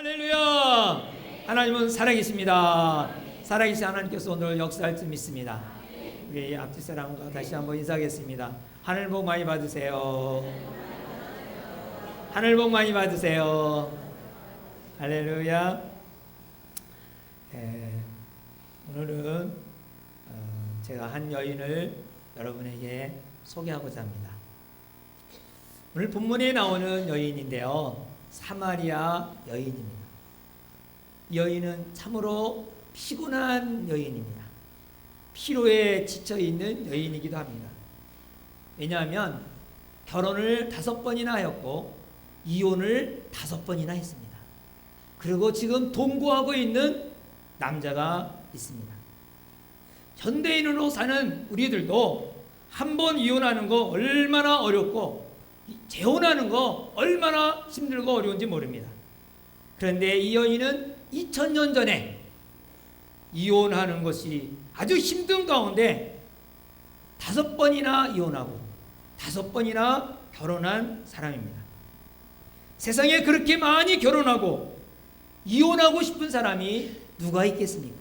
할렐루야! 하나님은 살아계십니다. 살아계신 하나님께서 오늘 역사할 줄 믿습니다. 우리 앞뒤 사람과 다시 한번 인사하겠습니다. 하늘 복 많이 받으세요. 하늘 복 많이 받으세요. 할렐루야. 오늘은 제가 한 여인을 여러분에게 소개하고자 합니다. 오늘 본문에 나오는 여인인데요, 사마리아 여인입니다. 이 여인은 참으로 피곤한 여인입니다. 피로에 지쳐있는 여인이기도 합니다. 왜냐하면 결혼을 5번이나 하였고 이혼을 5번이나 했습니다. 그리고 지금 동거하고 있는 남자가 있습니다. 현대인으로 사는 우리들도 한 번 이혼하는 거 얼마나 어렵고 재혼하는 거 얼마나 힘들고 어려운지 모릅니다. 그런데 이 여인은 2000년 전에 이혼하는 것이 아주 힘든 가운데 5번이나 이혼하고 5번이나 결혼한 사람입니다. 세상에 그렇게 많이 결혼하고 이혼하고 싶은 사람이 누가 있겠습니까?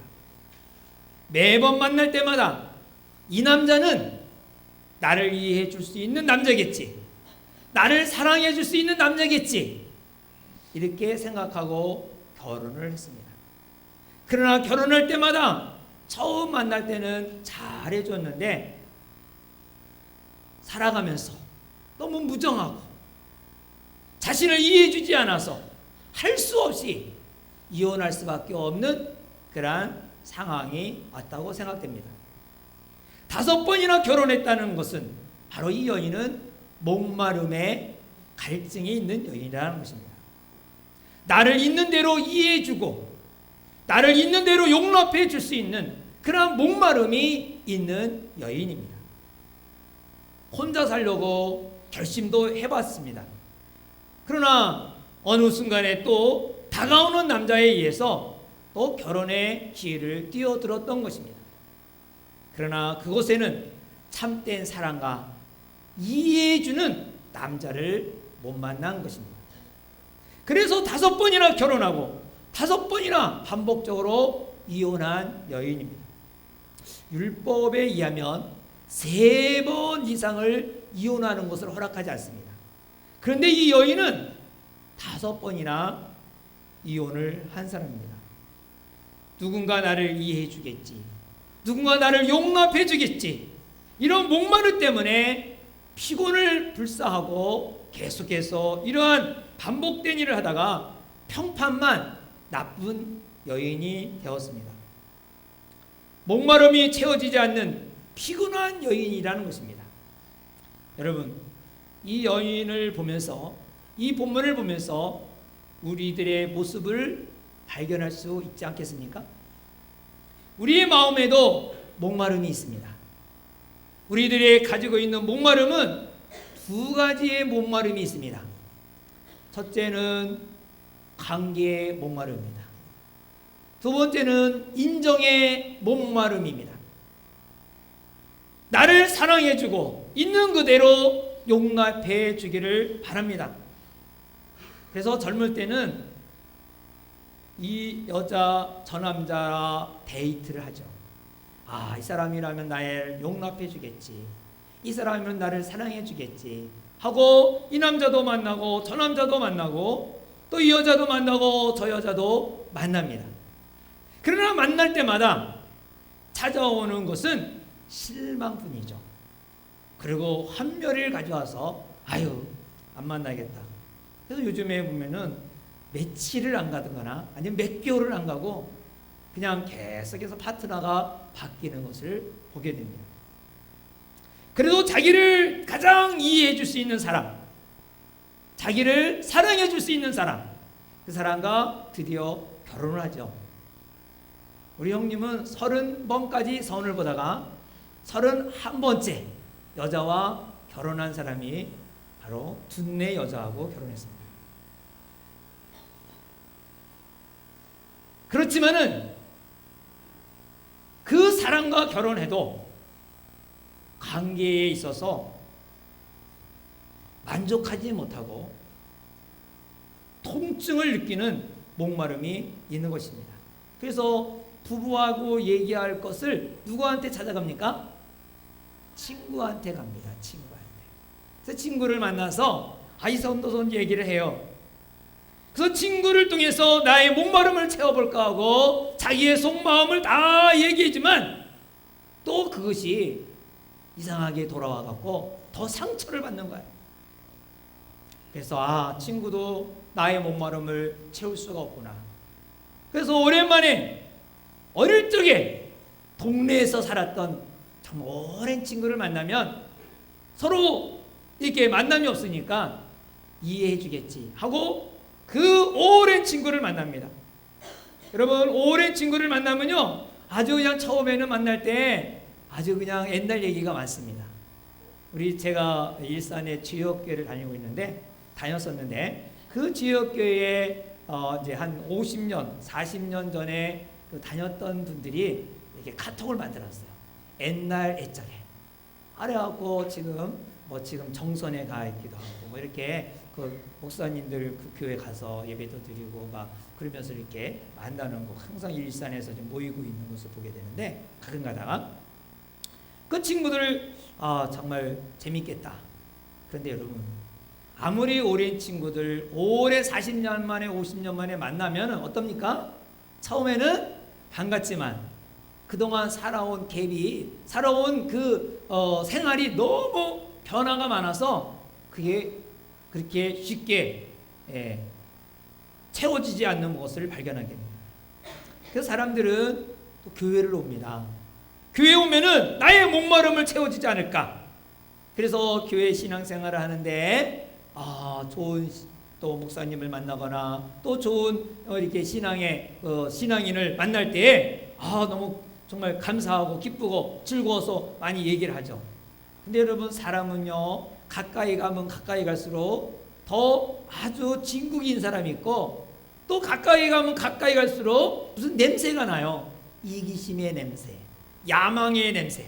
매번 만날 때마다 이 남자는 나를 이해해 줄 수 있는 남자겠지, 나를 사랑해 줄 수 있는 남자겠지, 이렇게 생각하고 결혼을 했습니다. 그러나 결혼할 때마다 처음 만날 때는 잘해줬는데 살아가면서 너무 무정하고 자신을 이해해주지 않아서 할 수 없이 이혼할 수밖에 없는 그러한 상황이 왔다고 생각됩니다. 5번이나 결혼했다는 것은 바로 이 여인은 목마름에 갈증이 있는 여인이라는 것입니다. 나를 있는 대로 이해해주고 나를 있는 대로 용납해 줄 수 있는 그런 목마름이 있는 여인입니다. 혼자 살려고 결심도 해봤습니다. 그러나 어느 순간에 또 다가오는 남자에 의해서 또 결혼의 기회를 뛰어들었던 것입니다. 그러나 그곳에는 참된 사랑과 이해해주는 남자를 못 만난 것입니다. 그래서 5번이나 결혼하고 5번이나 반복적으로 이혼한 여인입니다. 율법에 의하면 3번 이상을 이혼하는 것을 허락하지 않습니다. 그런데 이 여인은 5번이나 이혼을 한 사람입니다. 누군가 나를 이해해 주겠지, 누군가 나를 용납해 주겠지, 이런 목마름 때문에 피곤을 불사하고 계속해서 이러한 반복된 일을 하다가 평판만 나쁜 여인이 되었습니다. 목마름이 채워지지 않는 피곤한 여인이라는 것입니다. 여러분, 이 여인을 보면서, 이 본문을 보면서 우리들의 모습을 발견할 수 있지 않겠습니까? 우리의 마음에도 목마름이 있습니다. 우리들이 가지고 있는 목마름은 2가지의 목마름이 있습니다. 첫째는 관계의 목마름입니다. 2번째는 인정의 목마름입니다. 나를 사랑해주고 있는 그대로 용납해 주기를 바랍니다. 그래서 젊을 때는 이 여자 저 남자와 데이트를 하죠. 이 사람이라면 나를 용납해 주겠지, 이 사람이면 나를 사랑해 주겠지 하고 이 남자도 만나고 저 남자도 만나고 또 이 여자도 만나고 저 여자도 만납니다. 그러나 만날 때마다 찾아오는 것은 실망뿐이죠. 그리고 환멸을 가져와서 안 만나겠다. 그래서 요즘에 보면은 며칠을 안 가거나 아니면 몇 개월을 안 가고 그냥 계속해서 파트너가 바뀌는 것을 보게 됩니다. 그래도 자기를 가장 이해해 줄 수 있는 사람, 자기를 사랑해 줄 수 있는 사람, 그 사람과 드디어 결혼을 하죠. 우리 형님은 30번까지 선을 보다가 31번째 여자와 결혼한 사람이 바로 둔네 여자하고 결혼했습니다. 그렇지만은 그 사람과 결혼해도 관계에 있어서 만족하지 못하고 통증을 느끼는 목마름이 있는 것입니다. 그래서 부부하고 얘기할 것을 누구한테 찾아갑니까? 친구한테 갑니다. 친구한테. 그래서 친구를 만나서 아이선도선 얘기를 해요. 그래서 친구를 통해서 나의 목마름을 채워볼까 하고 자기의 속마음을 다 얘기하지만 또 그것이 이상하게 돌아와 갖고 더 상처를 받는 거예요. 그래서 친구도 나의 목마름을 채울 수가 없구나. 그래서 오랜만에 어릴 적에 동네에서 살았던 참 오랜 친구를 만나면 서로 이렇게 만남이 없으니까 이해해 주겠지 하고 그 오랜 친구를 만납니다. 여러분, 오랜 친구를 만나면요, 아주 그냥 처음에는 만날 때 아주 그냥 옛날 얘기가 많습니다. 제가 일산에 지역교회를 다녔었는데 그 지역교회에 이제 한 50년, 40년 전에 다녔던 분들이 이렇게 카톡을 만들었어요. 옛날 애적에. 그래갖고 지금 정선에 가 있기도 하고 이렇게 그 목사님들 그 교회 가서 예배도 드리고 막 그러면서 이렇게 만나는 거 항상 일산에서 좀 모이고 있는 것을 보게 되는데 가끔 가다가 그 친구들 정말 재밌겠다. 그런데 여러분, 아무리 오랜 친구들 오래 40년 만에 50년 만에 만나면 어떻습니까? 처음에는 반갑지만 그동안 살아온 살아온 그 생활이 너무 변화가 많아서 그게 그렇게 쉽게 채워지지 않는 것을 발견하게 됩니다. 그래서 사람들은 또 교회를 옵니다. 교회에 오면은 나의 목마름을 채워지지 않을까. 그래서 교회 신앙생활을 하는데 좋은 또 목사님을 만나거나 또 좋은 이렇게 신앙인을 만날 때 너무 정말 감사하고 기쁘고 즐거워서 많이 얘기를 하죠. 근데 여러분, 사람은요, 가까이 가면 가까이 갈수록 더 아주 진국인 사람이 있고 또 가까이 가면 가까이 갈수록 무슨 냄새가 나요. 이기심의 냄새, 야망의 냄새.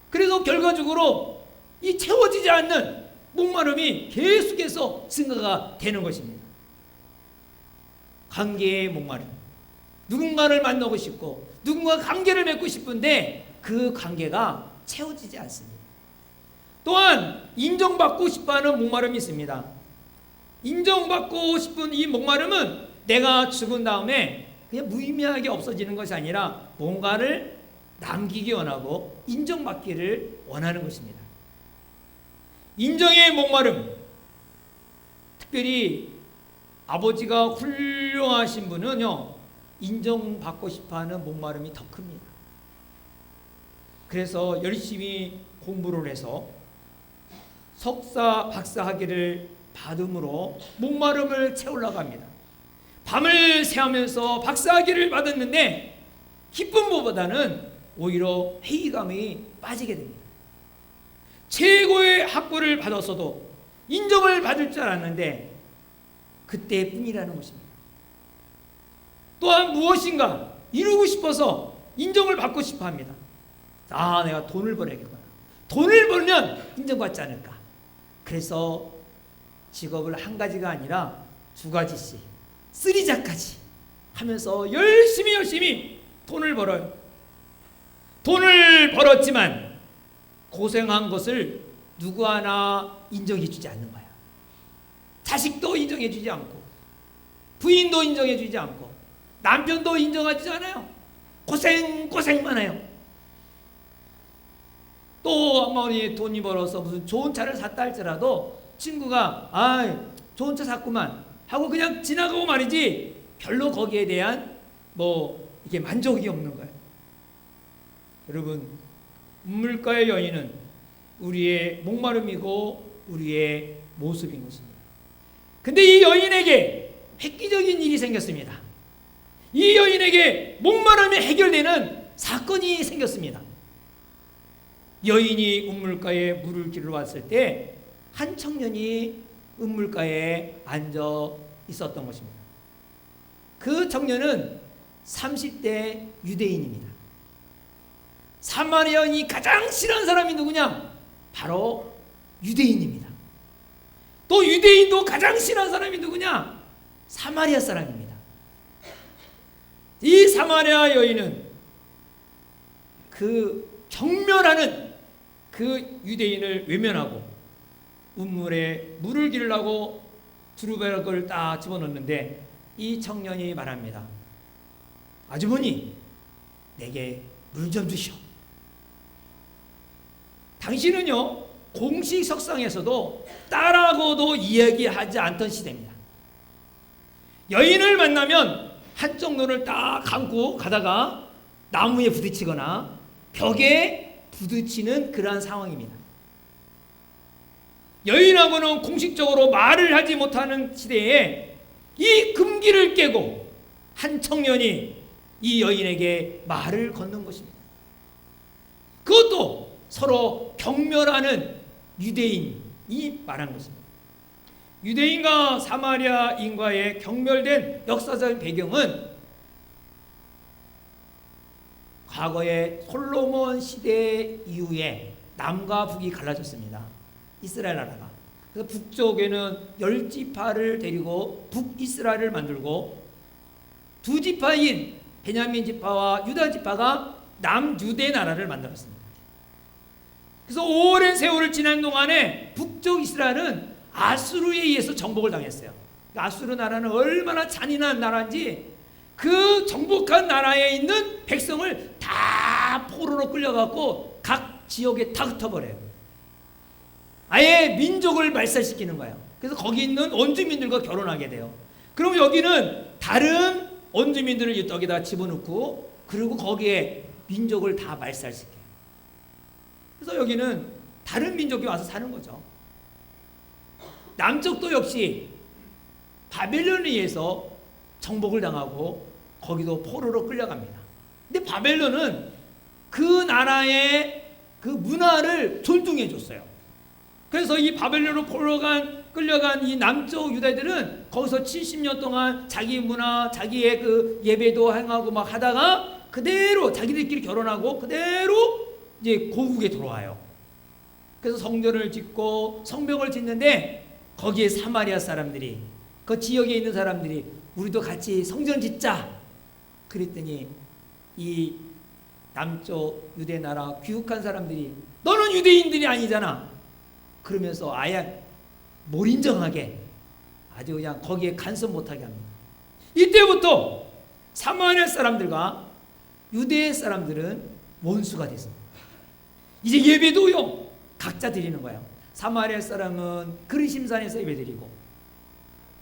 그래서 결과적으로 이 채워지지 않는 목마름이 계속해서 증가가 되는 것입니다. 관계의 목마름. 누군가를 만나고 싶고 누군가 관계를 맺고 싶은데 그 관계가 채워지지 않습니다. 또한 인정받고 싶어하는 목마름이 있습니다. 인정받고 싶은 이 목마름은 내가 죽은 다음에 그냥 무의미하게 없어지는 것이 아니라 뭔가를 남기기 원하고 인정받기를 원하는 것입니다. 인정의 목마름, 특별히 아버지가 훌륭하신 분은요, 인정받고 싶어하는 목마름이 더 큽니다. 그래서 열심히 공부를 해서 석사, 박사 학위를 받음으로 목마름을 채우려고 합니다. 밤을 새하면서 박사 학위를 받았는데 기쁨보다는 오히려 회의감이 빠지게 됩니다. 최고의 학벌을 받았어도 인정을 받을 줄 알았는데 그때뿐이라는 것입니다. 또한 무엇인가 이루고 싶어서 인정을 받고 싶어 합니다. 내가 돈을 벌어야겠구나. 돈을 벌면 인정받지 않을까. 그래서 직업을 한 가지가 아니라 두 가지씩, 쓰리자까지 하면서 열심히 돈을 벌어요. 돈을 벌었지만 고생한 것을 누구 하나 인정해 주지 않는 거야. 자식도 인정해 주지 않고 부인도 인정해 주지 않고 남편도 인정하지 않아요. 고생만 해요. 또 어머니 돈이 벌어서 무슨 좋은 차를 샀다 할지라도 친구가 좋은 차 샀구만 하고 그냥 지나가고 말이지 별로 거기에 대한 이게 만족이 없는 거예요. 여러분, 우물가의 여인은 우리의 목마름이고 우리의 모습인 것입니다. 근데 이 여인에게 획기적인 일이 생겼습니다. 이 여인에게 목마름이 해결되는 사건이 생겼습니다. 여인이 우물가에 물을 길러 왔을 때 한 청년이 우물가에 앉아 있었던 것입니다. 그 청년은 30대 유대인입니다. 사마리아인이 가장 싫어하는 사람이 누구냐? 바로 유대인입니다. 또 유대인도 가장 싫어하는 사람이 누구냐? 사마리아 사람입니다. 이 사마리아 여인은 그 경멸하는 그 유대인을 외면하고 우물에 물을 기르려고 두루berg을 딱 집어넣는데 이 청년이 말합니다. 아주머니, 내게 물 좀 주시오. 당신은요, 공식 석상에서도 딸하고도 이야기하지 않던 시대입니다. 여인을 만나면 한쪽 눈을 딱 감고 가다가 나무에 부딪히거나 벽에 부딪히는 그러한 상황입니다. 여인하고는 공식적으로 말을 하지 못하는 시대에 이 금기를 깨고 한 청년이 이 여인에게 말을 건넨 것입니다. 그것도 서로 경멸하는 유대인이 말한 것입니다. 유대인과 사마리아인과의 경멸된 역사적인 배경은 과거의 솔로몬 시대 이후에 남과 북이 갈라졌습니다. 이스라엘 나라가. 그래서 북쪽에는 10지파를 데리고 북이스라엘을 만들고 두 지파인 베냐민 지파와 유다 지파가 남유대 나라를 만들었습니다. 그래서 오랜 세월을 지난 동안에 북쪽 이스라엘은 아수르에 의해서 정복을 당했어요. 아수르 나라는 얼마나 잔인한 나라인지 그 정복한 나라에 있는 백성을 다 포로로 끌려갖고 각 지역에 다 흩어버려요. 아예 민족을 말살시키는 거예요. 그래서 거기 있는 원주민들과 결혼하게 돼요. 그럼 여기는 다른 원주민들을 여기다 집어넣고 그리고 거기에 민족을 다 말살시켜요. 그래서 여기는 다른 민족이 와서 사는 거죠. 남쪽도 역시 바벨론에 의해서 정복을 당하고 거기도 포로로 끌려갑니다. 근데 바벨론은 그 나라의 그 문화를 존중해 줬어요. 그래서 이 바벨론으로 끌려간 이 남쪽 유다인들은 거기서 70년 동안 자기 문화, 자기의 그 예배도 행하고 막 하다가 그대로 자기들끼리 결혼하고 그대로 이제 고국에 들어와요. 그래서 성전을 짓고 성벽을 짓는데 거기에 사마리아 사람들이 그 지역에 있는 사람들이 우리도 같이 성전 짓자 그랬더니 이 남쪽 유대 나라 귀국한 사람들이 너는 유대인들이 아니잖아 그러면서 아예 몰인정하게 아주 그냥 거기에 간섭 못하게 합니다. 이때부터 사마리아 사람들과 유대 사람들은 원수가 됐습니다. 이제 예배도요 각자 드리는 거예요. 사마리아 사람은 그리심산에서 예배드리고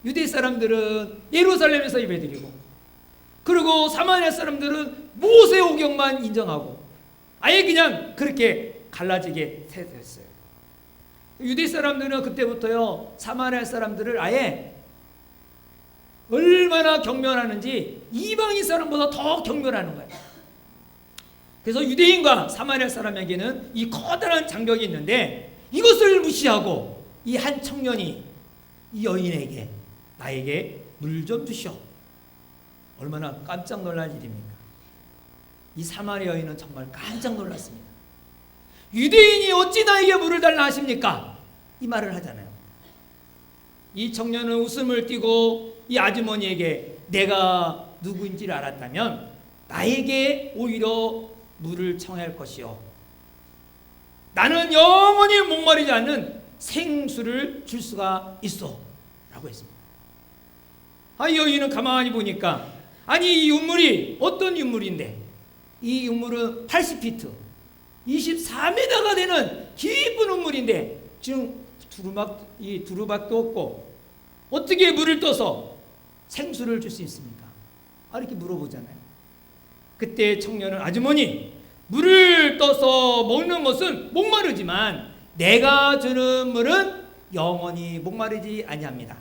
유대 사람들은 예루살렘에서 예배드리고 그리고 사마리아 사람들은 모세 오경만 인정하고 아예 그냥 그렇게 갈라지게 됐어요. 유대 사람들은 그때부터요 사마리아 사람들을 아예 얼마나 경멸하는지 이방인 사람보다 더 경멸하는 거예요. 그래서 유대인과 사마리아 사람에게는 이 커다란 장벽이 있는데 이것을 무시하고 이 한 청년이 이 여인에게 나에게 물 좀 주시오. 얼마나 깜짝 놀랄 일입니까? 이 사마리아 여인은 정말 깜짝 놀랐습니다. 유대인이 어찌 나에게 물을 달라 하십니까? 이 말을 하잖아요. 이 청년은 웃음을 띠고 이 아주머니에게 내가 누구인지를 알았다면 나에게 오히려 물을 청할 것이요 나는 영원히 목마르지 않는 생수를 줄 수가 있어 라고 했습니다. 이 여인은 가만히 보니까 아니 이 유물이 어떤 유물인데 이 유물은 80피트 24m가 되는 깊은 우물인데 지금 두루박도 없고 어떻게 물을 떠서 생수를 줄 수 있습니까? 이렇게 물어보잖아요. 그때 청년은 아주머니 물을 떠서 먹는 것은 목마르지만 내가 주는 물은 영원히 목마르지 아니합니다.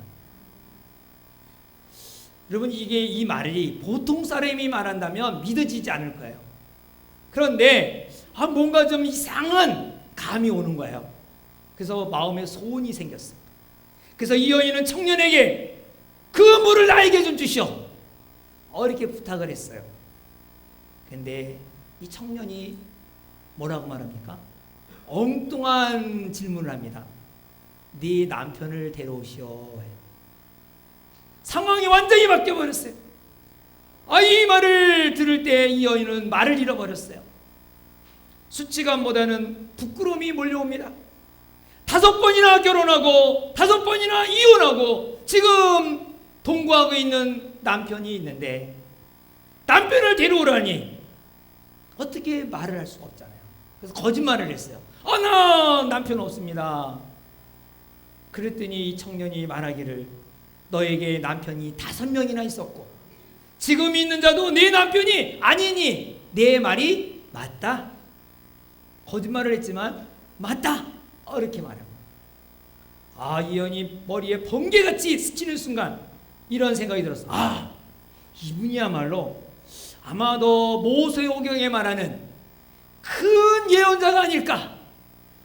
여러분 이 말이 보통 사람이 말한다면 믿어지지 않을 거예요. 그런데 뭔가 좀 이상한 감이 오는 거예요. 그래서 마음에 소원이 생겼어요. 그래서 이 여인은 청년에게 그 물을 나에게 좀 주시오. 이렇게 부탁을 했어요. 근데 이 청년이 뭐라고 말합니까? 엉뚱한 질문을 합니다. 네 남편을 데려오시오. 상황이 완전히 바뀌어버렸어요. 이 말을 들을 때 이 여인은 말을 잃어버렸어요. 수치감보다는 부끄러움이 몰려옵니다. 5번이나 결혼하고 5번이나 이혼하고 지금 동거하고 있는 남편이 있는데 남편을 데려오라니 어떻게 말을 할 수가 없잖아요. 그래서 거짓말을 했어요. 나 남편 없습니다. 그랬더니 이 청년이 말하기를 너에게 남편이 5명이나 있었고 지금 있는 자도 내 남편이 아니니 내 말이 맞다. 거짓말을 했지만 맞다. 이렇게 말하고 이 여인이 머리에 번개같이 스치는 순간 이런 생각이 들었어. 이분이야말로 아마도 모세오경에 말하는 큰 예언자가 아닐까.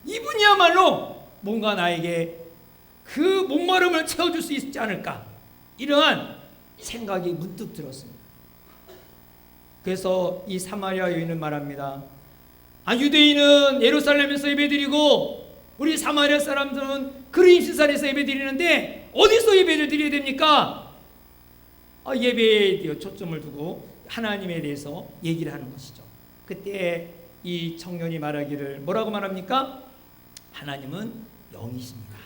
이분이야말로 뭔가 나에게 그 목마름을 채워줄 수 있지 않을까. 이러한 생각이 문득 들었습니다. 그래서 이 사마리아 여인은 말합니다. 유대인은 예루살렘에서 예배드리고 우리 사마리아 사람들은 그리심산에서 예배드리는데 어디서 예배를 드려야 됩니까? 예배에 초점을 두고 하나님에 대해서 얘기를 하는 것이죠. 그때 이 청년이 말하기를 뭐라고 말합니까? 하나님은 영이십니다.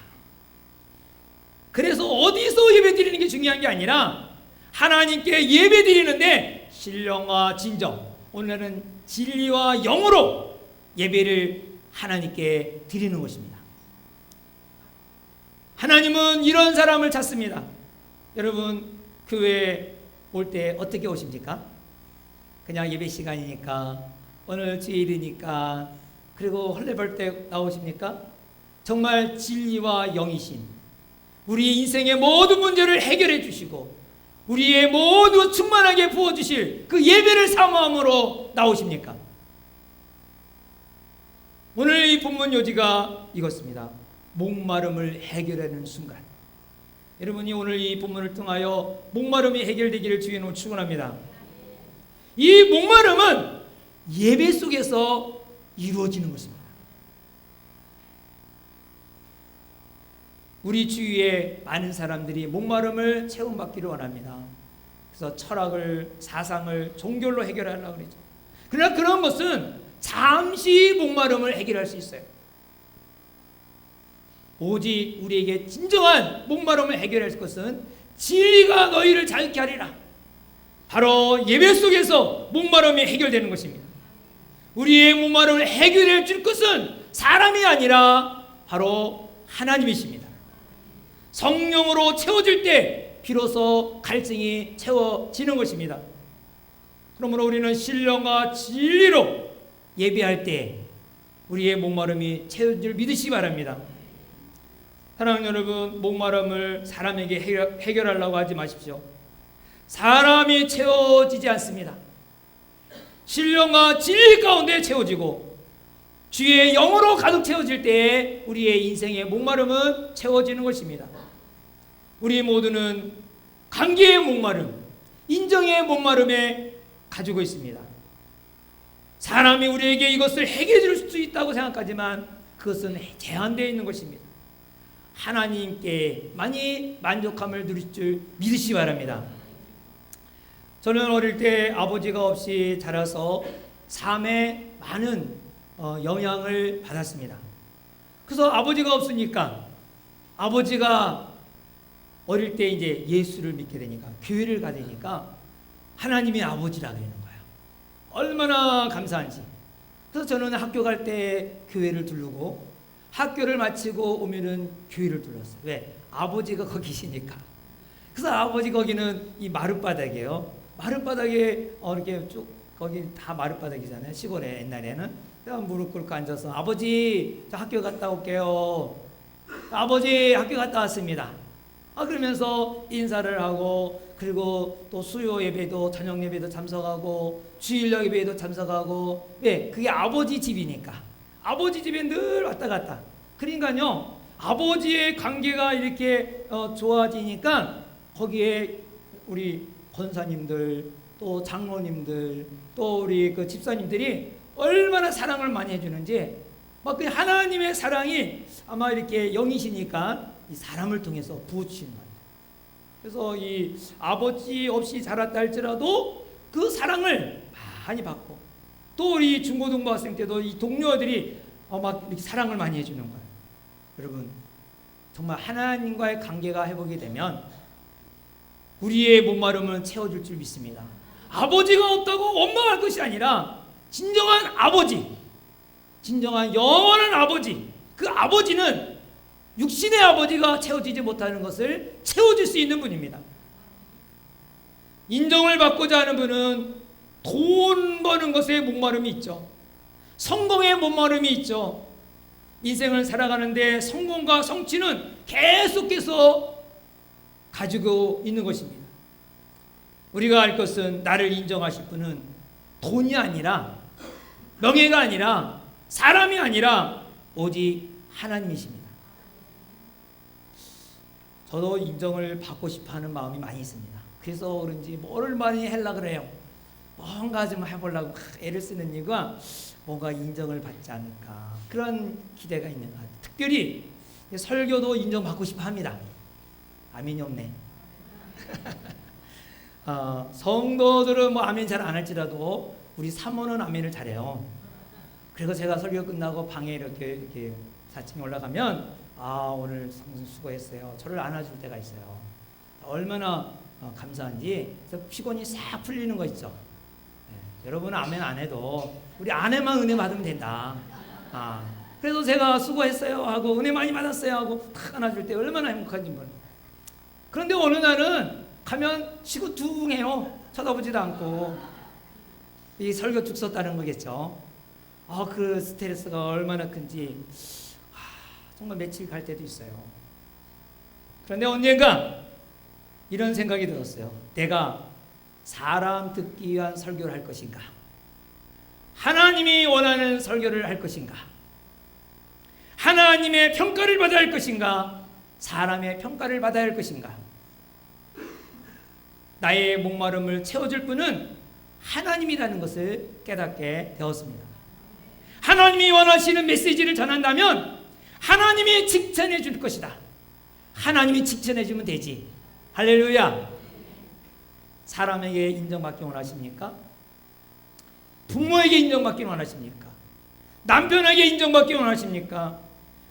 그래서 어디서 예배드리는 게 중요한 게 아니라 하나님께 예배드리는데 신령과 진정, 오늘은 진리와 영으로 예배를 하나님께 드리는 것입니다. 하나님은 이런 사람을 찾습니다. 여러분 교회 올 때 어떻게 오십니까? 그냥 예배 시간이니까 오늘 주일이니까 그리고 헐레벌 때 나오십니까? 정말 진리와 영이신 우리의 인생의 모든 문제를 해결해 주시고 우리의 모두 충만하게 부어주실 그 예배를 사모함으로 나오십니까? 오늘 이 본문 요지가 이것입니다. 목마름을 해결하는 순간. 여러분이 오늘 이 본문을 통하여 목마름이 해결되기를 주의 이름으로 축원합니다. 이 목마름은 예배 속에서 이루어지는 것입니다. 우리 주위에 많은 사람들이 목마름을 체험받기를 원합니다. 그래서 철학을, 사상을, 종교로 해결하려고 그러죠. 그러나 그런 것은 잠시 목마름을 해결할 수 있어요. 오직 우리에게 진정한 목마름을 해결할 것은 진리가 너희를 자유케 하리라. 바로 예배 속에서 목마름이 해결되는 것입니다. 우리의 목마름을 해결해 줄 것은 사람이 아니라 바로 하나님이십니다. 성령으로 채워질 때 비로소 갈증이 채워지는 것입니다. 그러므로 우리는 신령과 진리로 예배할 때 우리의 목마름이 채워질 믿으시기 바랍니다. 사랑하는 여러분, 목마름을 사람에게 해결하려고 하지 마십시오. 사람이 채워지지 않습니다. 신령과 진리 가운데 채워지고 주의 영으로 가득 채워질 때에 우리의 인생의 목마름은 채워지는 것입니다. 우리 모두는 관계의 목마름, 인정의 목마름에 가지고 있습니다. 사람이 우리에게 이것을 해결해 줄 수 있다고 생각하지만 그것은 제한되어 있는 것입니다. 하나님께 많이 만족함을 누릴 줄 믿으시기 바랍니다. 저는 어릴 때 아버지가 없이 자라서 삶에 많은 영향을 받았습니다. 그래서 아버지가 없으니까 아버지가 어릴 때 이제 예수를 믿게 되니까 교회를 가되니까 하나님이 아버지라 그러는 거예요. 얼마나 감사한지. 그래서 저는 학교 갈 때 교회를 두르고 학교를 마치고 오면은 교회를 둘렀어요. 왜? 아버지가 거기 계시니까. 그래서 아버지 거기는 이 마룻바닥이에요. 마룻바닥에 이렇게 쭉 거기 다 마룻바닥이잖아요. 시골에 옛날에는. 그래서 무릎 꿇고 앉아서 아버지 저 학교 갔다 올게요. 아버지 학교 갔다 왔습니다. 그러면서 인사를 하고 그리고 또 수요 예배도 저녁 예배도 참석하고 주일 예배도 참석하고 왜? 그게 아버지 집이니까. 아버지 집에 늘 왔다 갔다. 그러니까요, 아버지의 관계가 이렇게 좋아지니까 거기에 우리 권사님들, 또 장로님들, 또 우리 그 집사님들이 얼마나 사랑을 많이 해주는지, 막 그 하나님의 사랑이 아마 이렇게 영이시니까 이 사람을 통해서 부어주시는 것 같아요. 그래서 이 아버지 없이 자랐다 할지라도 그 사랑을 많이 받고, 또 우리 중고등부 학생 때도 이 동료들이 막 이렇게 사랑을 많이 해주는 거예요. 여러분, 정말 하나님과의 관계가 회복이 되면 우리의 목마름을 채워줄 줄 믿습니다. 아버지가 없다고 원망할 것이 아니라 진정한 아버지, 진정한 영원한 아버지, 그 아버지는 육신의 아버지가 채워지지 못하는 것을 채워줄 수 있는 분입니다. 인정을 받고자 하는 분은 돈 버는 것에 목마름이 있죠. 성공에 목마름이 있죠. 인생을 살아가는데 성공과 성취는 계속해서 가지고 있는 것입니다. 우리가 알 것은 나를 인정하실 분은 돈이 아니라, 명예가 아니라, 사람이 아니라 오직 하나님이십니다. 저도 인정을 받고 싶어하는 마음이 많이 있습니다. 그래서 그런지 뭐를 많이 하려고 그래요. 뭔가 좀 해보려고 애를 쓰는 이유가 뭔가 인정을 받지 않을까, 그런 기대가 있는 것 같아요. 특별히 설교도 인정받고 싶어 합니다. 아멘이 없네. 성도들은 뭐 아멘 잘 안 할지라도 우리 사모는 아멘을 잘해요. 그래서 제가 설교 끝나고 방에 이렇게 4층에 올라가면 오늘 수고했어요, 저를 안아줄 때가 있어요. 얼마나 감사한지. 그래서 피곤이 싹 풀리는 거 있죠. 네, 여러분은 아멘 안 해도 우리 아내만 은혜 받으면 된다. 그래서 제가 수고했어요 하고 은혜 많이 받았어요 하고 탁 안아줄 때 얼마나 행복한지 몰라요. 그런데 어느 날은 가면 시구둥해요. 쳐다보지도 않고. 이 설교 죽 썼다는 거겠죠. 그 스트레스가 얼마나 큰지 정말 며칠 갈 때도 있어요. 그런데 언젠가 이런 생각이 들었어요. 내가 사람 듣기 위한 설교를 할 것인가, 하나님이 원하는 설교를 할 것인가, 하나님의 평가를 받아야 할 것인가, 사람의 평가를 받아야 할 것인가. 나의 목마름을 채워줄 분은 하나님이라는 것을 깨닫게 되었습니다. 하나님이 원하시는 메시지를 전한다면 하나님이 칭찬해 줄 것이다. 하나님이 칭찬해 주면 되지. 할렐루야. 사람에게 인정받기 원하십니까? 부모에게 인정받기 원하십니까? 남편에게 인정받기 원하십니까?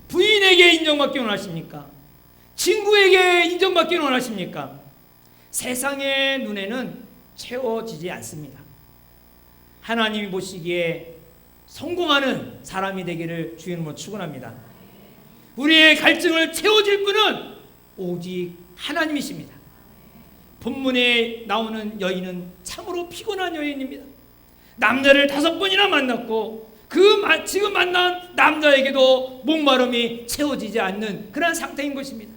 부인에게 인정받기 원하십니까? 친구에게 인정받기 원하십니까? 세상의 눈에는 채워지지 않습니다. 하나님이 보시기에 성공하는 사람이 되기를 주님으로 축원합니다. 우리의 갈증을 채워줄 분은 오직 하나님이십니다. 본문에 나오는 여인은 참으로 피곤한 여인입니다. 남자를 5번이나 만났고 지금 만난 남자에게도 목마름이 채워지지 않는 그런 상태인 것입니다.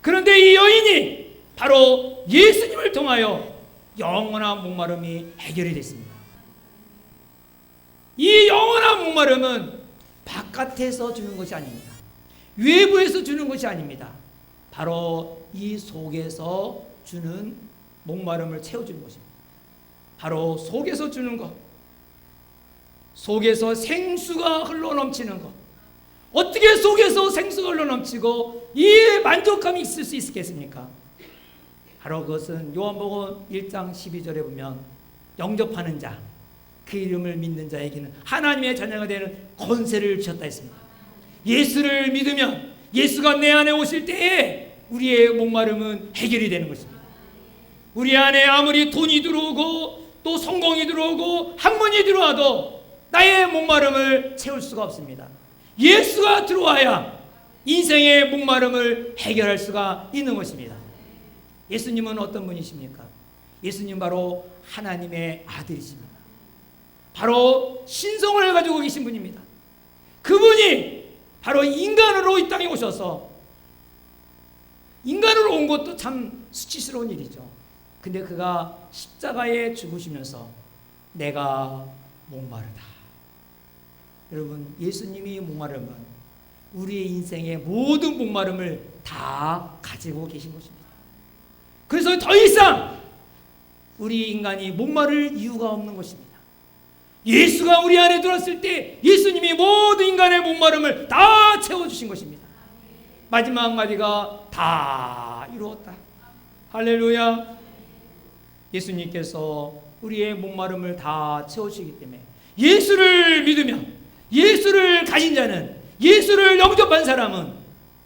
그런데 이 여인이 바로 예수님을 통하여 영원한 목마름이 해결이 됐습니다. 이 영원한 목마름은 바깥에서 주는 것이 아닙니다. 외부에서 주는 것이 아닙니다. 바로 이 속에서 주는 목마름을 채워주는 것입니다. 바로 속에서 주는 것, 속에서 생수가 흘러넘치는 것. 어떻게 속에서 생수가 흘러넘치고 이 만족감이 있을 수 있겠습니까? 바로 그것은 요한복음 1장 12절에 보면 영접하는 자, 그 이름을 믿는 자에게는 하나님의 자녀가 되는 권세를 주셨다 했습니다. 예수를 믿으면 예수가 내 안에 오실 때에 우리의 목마름은 해결이 되는 것입니다. 우리 안에 아무리 돈이 들어오고 또 성공이 들어오고 학문이 들어와도 나의 목마름을 채울 수가 없습니다. 예수가 들어와야 인생의 목마름을 해결할 수가 있는 것입니다. 예수님은 어떤 분이십니까? 예수님 바로 하나님의 아들이십니다. 바로 신성을 가지고 계신 분입니다. 그분이 바로 인간으로 이 땅에 오셔서, 인간으로 온 것도 참 수치스러운 일이죠. 근데 그가 십자가에 죽으시면서 내가 목마르다. 여러분, 예수님이 목마르면 우리의 인생의 모든 목마름을 다 가지고 계신 것입니다. 그래서 더 이상 우리 인간이 목마를 이유가 없는 것입니다. 예수가 우리 안에 들어왔을 때 예수님이 모든 인간의 목마름을 다 채워주신 것입니다. 마지막 마디가 다 이루었다. 할렐루야. 예수님께서 우리의 목마름을 다 채우시기 때문에 예수를 믿으며 예수를 가진 자는, 예수를 영접한 사람은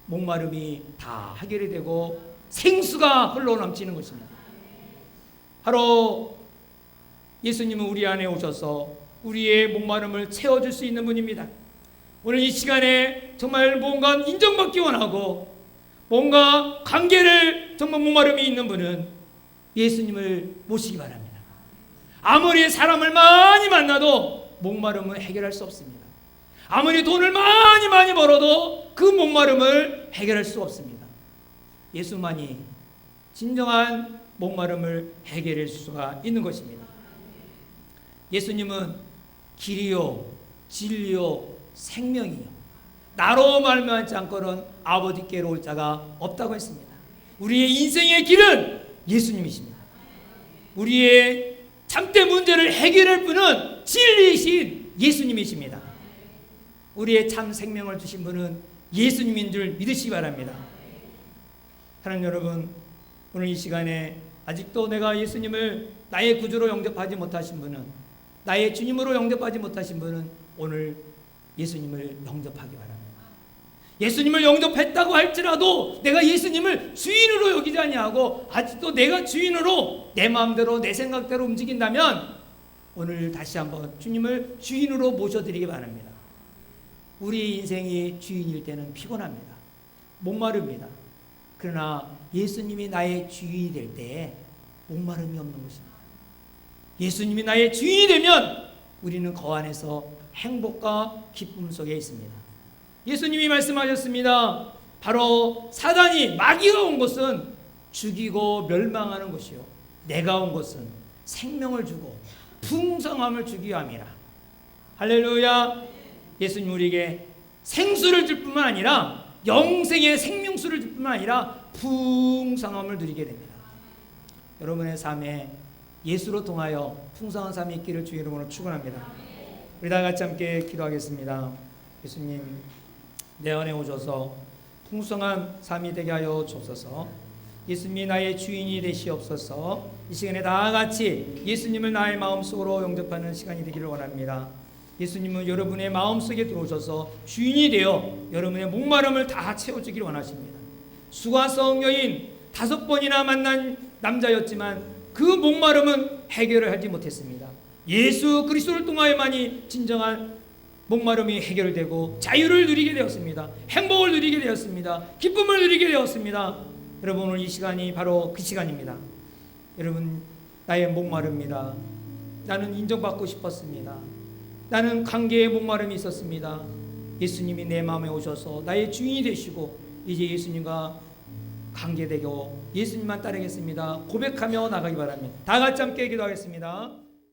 목마름이 다 해결이 되고 생수가 흘러넘치는 것입니다. 바로 예수님은 우리 안에 오셔서 우리의 목마름을 채워줄 수 있는 분입니다. 오늘 이 시간에 정말 뭔가 인정받기 원하고 뭔가 관계를 정말 목마름이 있는 분은 예수님을 모시기 바랍니다. 아무리 사람을 많이 만나도 목마름은 해결할 수 없습니다. 아무리 돈을 많이 벌어도 그 목마름을 해결할 수 없습니다. 예수만이 진정한 목마름을 해결할 수가 있는 것입니다. 예수님은 길이요 진리요 생명이요 나로 말미암지 않고는 아버지께로 올 자가 없다고 했습니다. 우리의 인생의 길은 예수님이십니다. 우리의 참된 문제를 해결할 분은 진리이신 예수님이십니다. 우리의 참 생명을 주신 분은 예수님인 줄 믿으시기 바랍니다. 하나님 여러분, 오늘 이 시간에 아직도 내가 예수님을 나의 구주로 영접하지 못하신 분은, 나의 주님으로 영접하지 못하신 분은 오늘 예수님을 영접하기 바랍니다. 예수님을 영접했다고 할지라도 내가 예수님을 주인으로 여기지 아니하고 아직도 내가 주인으로 내 마음대로 내 생각대로 움직인다면 오늘 다시 한번 주님을 주인으로 모셔드리기 바랍니다. 우리 인생이 주인일 때는 피곤합니다. 목마릅니다. 그러나 예수님이 나의 주인이 될 때에 목마름이 없는 것입니다. 예수님이 나의 주인이 되면 우리는 그 안에서 행복과 기쁨 속에 있습니다. 예수님이 말씀하셨습니다. 바로 사단이, 마귀가 온 것은 죽이고 멸망하는 것이요 내가 온 것은 생명을 주고 풍성함을 주기 위함이라. 할렐루야. 예수님 우리에게 생수를 줄 뿐만 아니라 영생의 생명수를 줄 뿐만 아니라 풍성함을 누리게 됩니다. 여러분의 삶에 예수로 통하여 풍성한 삶이 있기를 주의 이름으로 축원합니다. 우리 다 같이 함께 기도하겠습니다. 예수님, 내 안에 오셔서 풍성한 삶이 되게 하여 주옵소서. 예수님이 나의 주인이 되시옵소서. 이 시간에 다 같이 예수님을 나의 마음속으로 영접하는 시간이 되기를 원합니다. 예수님은 여러분의 마음속에 들어오셔서 주인이 되어 여러분의 목마름을 다 채워주기를 원하십니다. 수가성 여인 5번이나 만난 남자였지만 그 목마름은 해결을 하지 못했습니다. 예수 그리스도를 통하여만이 진정한 목마름이 해결되고 자유를 누리게 되었습니다. 행복을 누리게 되었습니다. 기쁨을 누리게 되었습니다. 여러분, 오늘 이 시간이 바로 그 시간입니다. 여러분, 나의 목마릅니다. 나는 인정받고 싶었습니다. 나는 관계에 목마름이 있었습니다. 예수님이 내 마음에 오셔서 나의 주인이 되시고 이제 예수님과 관계되고 예수님만 따르겠습니다. 고백하며 나가기 바랍니다. 다 같이 함께 기도하겠습니다.